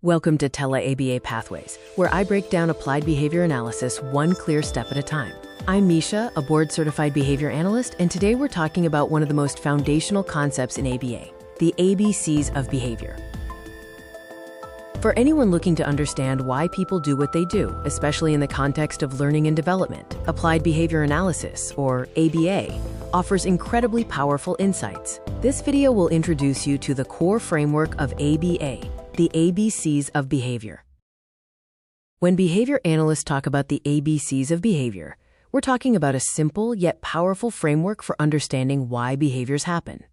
Welcome to TeleABA Pathways, where I break down applied behavior analysis one clear step at a time. I'm Misha, a board-certified behavior analyst, and today we're talking about one of the most foundational concepts in ABA, the ABCs of behavior. For anyone looking to understand why people do what they do, especially in the context of learning and development, applied behavior analysis, or ABA, offers incredibly powerful insights. This video will introduce you to the core framework of ABA, the ABCs of behavior. When behavior analysts talk about the ABCs of behavior, we're talking about a simple yet powerful framework for understanding why behaviors happen.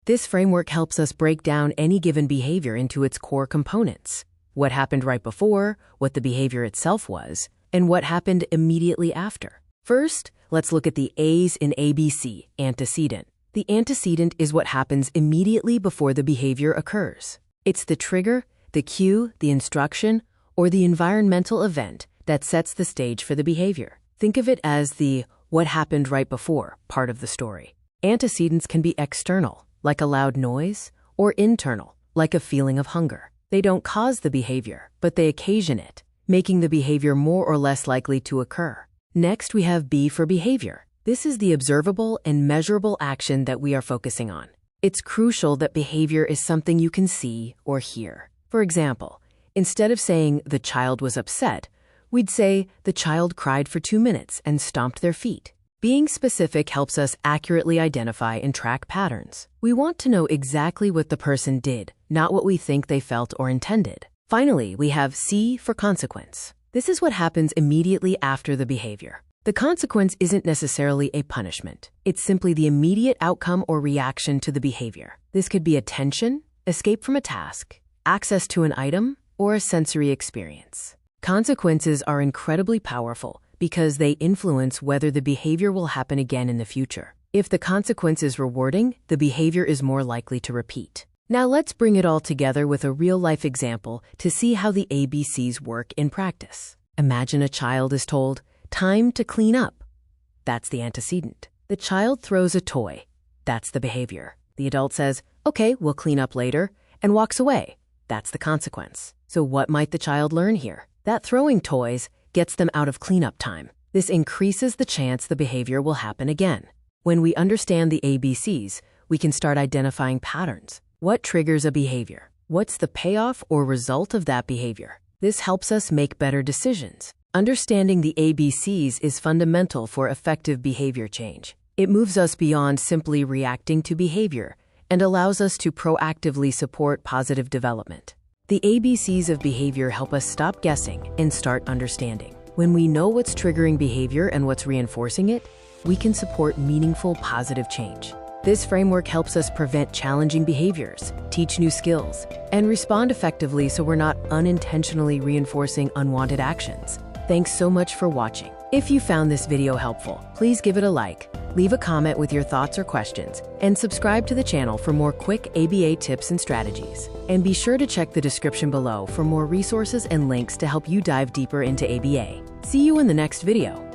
This framework helps us break down any given behavior into its core components: what happened right before, what the behavior itself was, and what happened immediately after. First, let's look at the A's in ABC, antecedent. The antecedent is what happens immediately before the behavior occurs. It's the trigger, the cue, the instruction, or the environmental event that sets the stage for the behavior. Think of it as the what happened right before part of the story. Antecedents can be external, like a loud noise, or internal, like a feeling of hunger. They don't cause the behavior, but they occasion it, making the behavior more or less likely to occur. Next, we have B for behavior. This is the observable and measurable action that we are focusing on. It's crucial that behavior is something you can see or hear. For example, instead of saying the child was upset, we'd say the child cried for 2 minutes and stomped their feet. Being specific helps us accurately identify and track patterns. We want to know exactly what the person did, not what we think they felt or intended. Finally, we have C for consequence. This is what happens immediately after the behavior. The consequence isn't necessarily a punishment. It's simply the immediate outcome or reaction to the behavior. This could be attention, escape from a task, access to an item, or a sensory experience. Consequences are incredibly powerful because they influence whether the behavior will happen again in the future. If the consequence is rewarding, the behavior is more likely to repeat. Now let's bring it all together with a real-life example to see how the ABCs work in practice. Imagine a child is told, "Time to clean up." That's the antecedent. The child throws a toy. That's the behavior. The adult says, "Okay, we'll clean up later," and walks away. That's the consequence. So what might the child learn here? That throwing toys gets them out of cleanup time. This increases the chance the behavior will happen again. When we understand the ABCs, we can start identifying patterns. What triggers a behavior? What's the payoff or result of that behavior? This helps us make better decisions. Understanding the ABCs is fundamental for effective behavior change. It moves us beyond simply reacting to behavior and allows us to proactively support positive development. The ABCs of behavior help us stop guessing and start understanding. When we know what's triggering behavior and what's reinforcing it, we can support meaningful positive change. This framework helps us prevent challenging behaviors, teach new skills, and respond effectively so we're not unintentionally reinforcing unwanted actions. Thanks so much for watching. If you found this video helpful, please give it a like, leave a comment with your thoughts or questions, and subscribe to the channel for more quick ABA tips and strategies. And be sure to check the description below for more resources and links to help you dive deeper into ABA. See you in the next video.